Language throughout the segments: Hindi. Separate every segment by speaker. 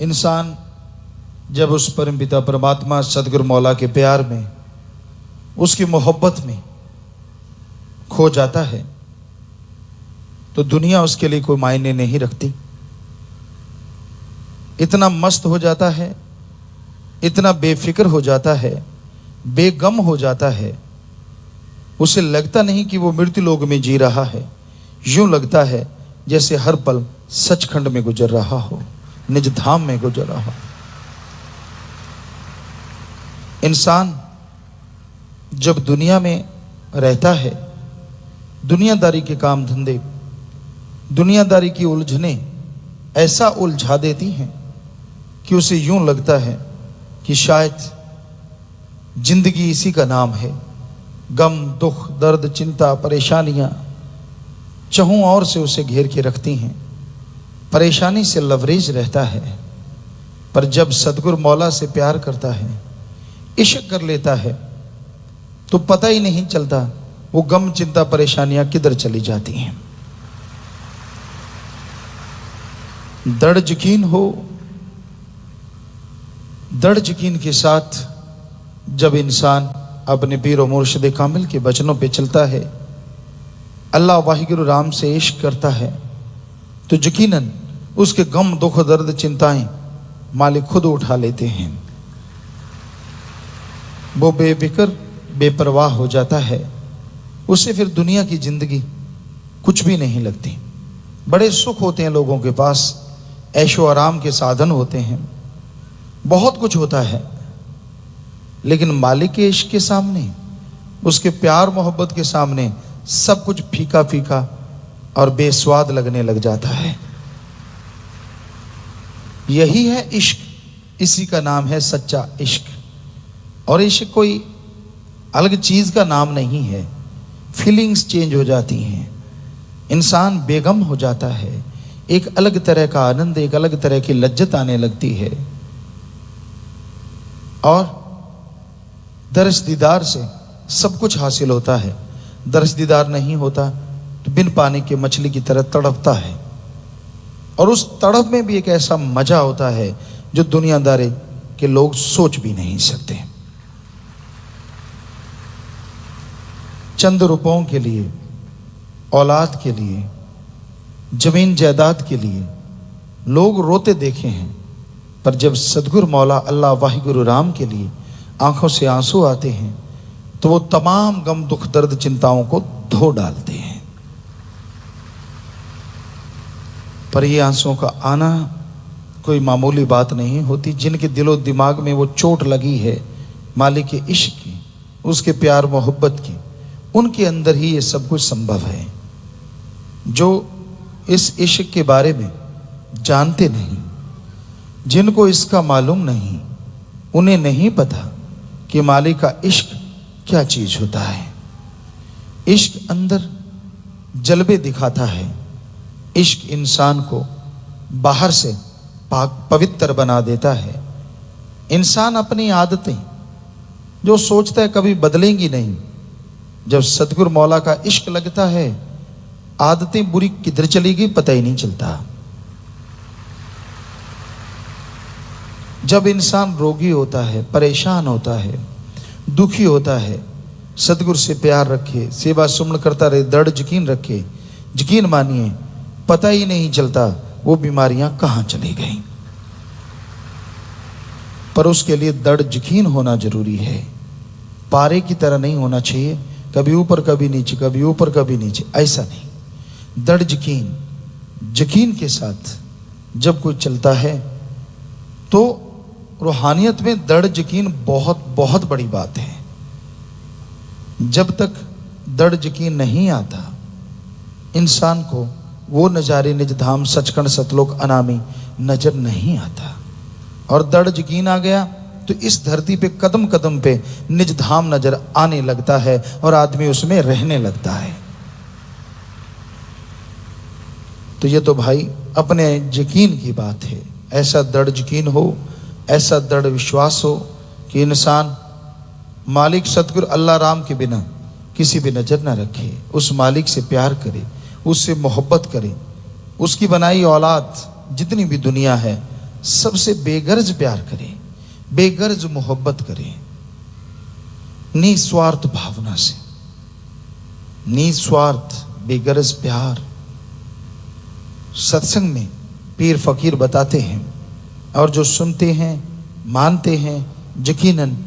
Speaker 1: इंसान जब उस परमपिता परमात्मा सदगुरु मौला के प्यार में, उसकी मोहब्बत में खो जाता है तो दुनिया उसके लिए कोई मायने नहीं रखती। इतना मस्त हो जाता है, इतना बेफिक्र हो जाता है, बेगम हो जाता है, उसे लगता नहीं कि वो मृत्यु लोक में जी रहा है। यूं लगता है जैसे हर पल सचखंड में गुजर रहा हो, निज धाम में गुजर रहा हो। इंसान जब दुनिया में रहता है, दुनियादारी के काम धंधे, दुनियादारी की उलझने ऐसा उलझा देती हैं कि उसे यूं लगता है कि शायद जिंदगी इसी का नाम है। गम, दुख, दर्द, चिंता, परेशानियां चहुं ओर से उसे घेर के रखती हैं। परेशानी से लवरेज रहता है, पर जब सदगुरु मौला से प्यार करता है, इश्क कर लेता है, तो पता ही नहीं चलता वो गम, चिंता, परेशानियां किधर चली जाती हैं। दृढ़ यकीन हो, दृढ़ यकीन के साथ जब इंसान अपने पीर और मुर्शिद कामिल के वचनों पे चलता है, अल्लाह वाहिगुरु राम से इश्क करता है, तो यकीनन उसके गम, दुख, दर्द, चिंताएं मालिक खुद उठा लेते हैं। वो बेफिक्र, बेपरवाह हो जाता है। उसे फिर दुनिया की जिंदगी कुछ भी नहीं लगती। बड़े सुख होते हैं लोगों के पास, ऐशो आराम के साधन होते हैं, बहुत कुछ होता है, लेकिन मालिक के इश्क के सामने, उसके प्यार मोहब्बत के सामने सब कुछ फीका फीका और बेस्वाद लगने लग जाता है। यही है इश्क, इसी का नाम है सच्चा इश्क। और इश्क कोई अलग चीज का नाम नहीं है। फीलिंग्स चेंज हो जाती हैं, इंसान बेगम हो जाता है, एक अलग तरह का आनंद, एक अलग तरह की लज्जत आने लगती है। और दर्श दीदार से सब कुछ हासिल होता है। दर्श दीदार नहीं होता तो बिन पानी के मछली की तरह तड़पता है। और उस तड़प में भी एक ऐसा मजा होता है जो दुनियादारी के लोग सोच भी नहीं सकते। चंद रुपयों के लिए, औलाद के लिए, जमीन जायदाद के लिए लोग रोते देखे हैं, पर जब सदगुरु मौला अल्लाह वाहिगुरु राम के लिए आंखों से आंसू आते हैं तो वो तमाम गम, दुख, दर्द, चिंताओं को धो डालते हैं। पर ये आंसुओं का आना कोई मामूली बात नहीं होती। जिनके दिलो दिमाग में वो चोट लगी है मालिक के इश्क की, उसके प्यार मोहब्बत की, उनके अंदर ही ये सब कुछ संभव है। जो इस इश्क के बारे में जानते नहीं, जिनको इसका मालूम नहीं, उन्हें नहीं पता कि मालिक का इश्क क्या चीज होता है। इश्क अंदर जलवे दिखाता है। इश्क इंसान को बाहर से पाक पवित्र बना देता है। इंसान अपनी आदतें जो सोचता है कभी बदलेंगी नहीं, जब सतगुरु मौला का इश्क लगता है, आदतें बुरी किधर चली गई पता ही नहीं चलता। जब इंसान रोगी होता है, परेशान होता है, दुखी होता है, सतगुरु से प्यार रखे, सेवा सुमन करता रहे, दृढ़ यकीन रखे, यकीन मानिए पता ही नहीं चलता वो बीमारियां कहां चली गई। पर उसके लिए दृढ़ यकीन होना जरूरी है। पारे की तरह नहीं होना चाहिए, कभी ऊपर कभी नीचे, कभी ऊपर कभी नीचे, ऐसा नहीं। दृढ़ यकीन, यकीन के साथ जब कोई चलता है तो रूहानियत में दृढ़ यकीन बहुत बहुत बड़ी बात है। जब तक दृढ़ यकीन नहीं आता, इंसान को वो नज़ारे निज धाम सचखंड सतलोक अनामी नजर नहीं आता। और दृढ़ यकीन आ गया तो इस धरती पे कदम कदम पे निज धाम नजर आने लगता है और आदमी उसमें रहने लगता है। तो ये तो भाई अपने यकीन की बात है। ऐसा दृढ़ यकीन हो, ऐसा दृढ़ विश्वास हो कि इंसान मालिक सतगुरु अल्लाह राम के बिना किसी भी नजर ना रखे, उस मालिक से प्यार करे, उससे मोहब्बत करे, उसकी बनाई औलाद जितनी भी दुनिया है सबसे बेगर्ज प्यार करें, बेगर्ज मोहब्बत करें, निस्वार्थ भावना से, निस्वार्थ बेगर्ज प्यार। सत्संग में पीर फकीर बताते हैं और जो सुनते हैं मानते हैं, यकीनन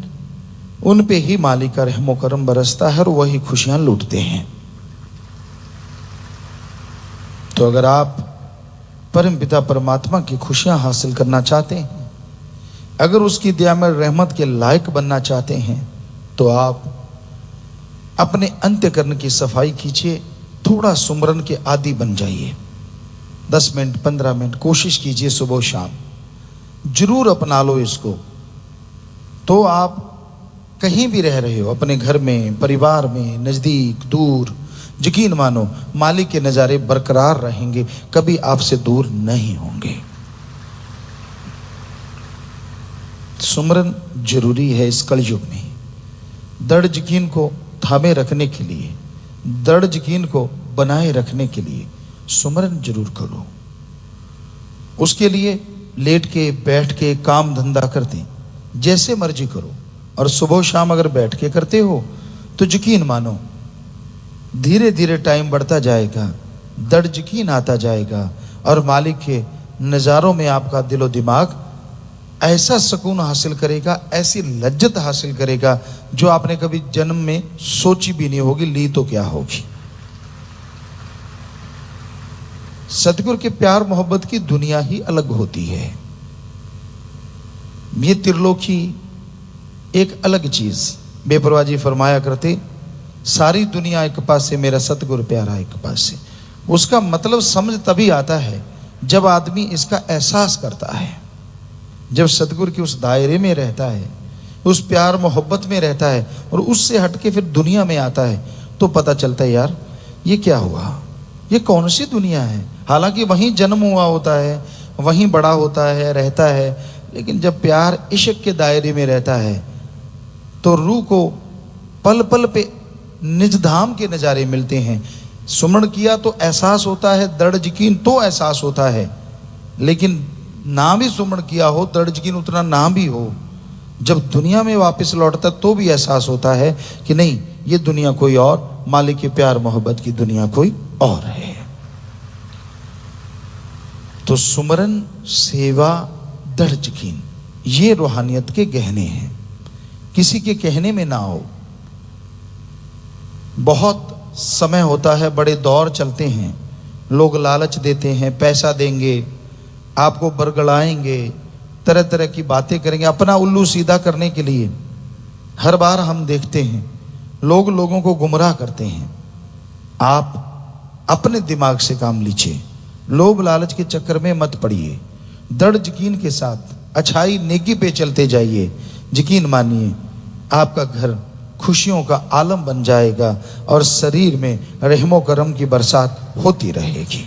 Speaker 1: उन पे ही मालिक का रहमो करम बरसता है और वही खुशियां लूटते हैं। तो अगर आप परम पिता परमात्मा की खुशियां हासिल करना चाहते हैं, अगर उसकी दया में रहमत के लायक बनना चाहते हैं, तो आप अपने अंतःकरण की सफाई कीजिए, थोड़ा सुमरन के आदी बन जाइए। 10 मिनट 15 मिनट कोशिश कीजिए, सुबह शाम जरूर अपना लो इसको। तो आप कहीं भी रह रहे हो, अपने घर में, परिवार में, नजदीक, दूर, यकीन मानो मालिक के नज़ारे बरकरार रहेंगे, कभी आपसे दूर नहीं होंगे। सुमरन जरूरी है इस कलयुग में। दृढ़ यकीन को थामे रखने के लिए, दृढ़ यकीन को बनाए रखने के लिए सुमरन जरूर करो। उसके लिए लेट के बैठ के काम धंधा करते, जैसे मर्जी करो, और सुबह शाम अगर बैठ के करते हो तो यकीन मानो धीरे धीरे टाइम बढ़ता जाएगा, दृढ़ यकीन आता जाएगा, और मालिक के नज़ारों में आपका दिलो दिमाग ऐसा सुकून हासिल करेगा, ऐसी लज्जत हासिल करेगा जो आपने कभी जन्म में सोची भी नहीं होगी, ली तो क्या होगी। सतगुरु के प्यार मोहब्बत की दुनिया ही अलग होती है। ये त्रिलोकी एक अलग चीज। बेपरवाह जी फरमाया करते, सारी दुनिया एक पासे, मेरा सतगुरु प्यारा एक पासे। उसका मतलब समझ तभी आता है जब आदमी इसका एहसास करता है, जब सतगुरु के उस दायरे में रहता है, उस प्यार मोहब्बत में रहता है, और उससे हटके फिर दुनिया में आता है, तो पता चलता है यार ये क्या हुआ, ये कौन सी दुनिया है। हालांकि वहीं जन्म हुआ होता है, वहीं बड़ा होता है, रहता है, लेकिन जब प्यार इश्क के दायरे में रहता है तो रूह को पल पल पे निज धाम के नज़ारे मिलते हैं। सुमरण किया तो एहसास होता है, दृढ़ यकीन तो एहसास होता है, लेकिन ना भी सुमरण किया हो, दृढ़ यकीन उतना ना भी हो, जब दुनिया में वापस लौटता तो भी एहसास होता है कि नहीं, ये दुनिया कोई और, मालिक के प्यार मोहब्बत की दुनिया कोई और है। तो सुमरन, सेवा, दृढ़ यकीन, ये रूहानियत के गहने हैं, किसी के कहने में ना हो। बहुत समय होता है, बड़े दौर चलते हैं, लोग लालच देते हैं, पैसा देंगे, आपको बरगलाएंगे, तरह तरह की बातें करेंगे अपना उल्लू सीधा करने के लिए। हर बार हम देखते हैं लोग लोगों को गुमराह करते हैं। आप अपने दिमाग से काम लीजिए, लोभ लालच के चक्कर में मत पड़िए, दृढ़ यकीन के साथ अच्छाई नेकी पे चलते जाइए। यकीन मानिए आपका घर खुशियों का आलम बन जाएगा और शरीर में रहमो करम की बरसात होती रहेगी।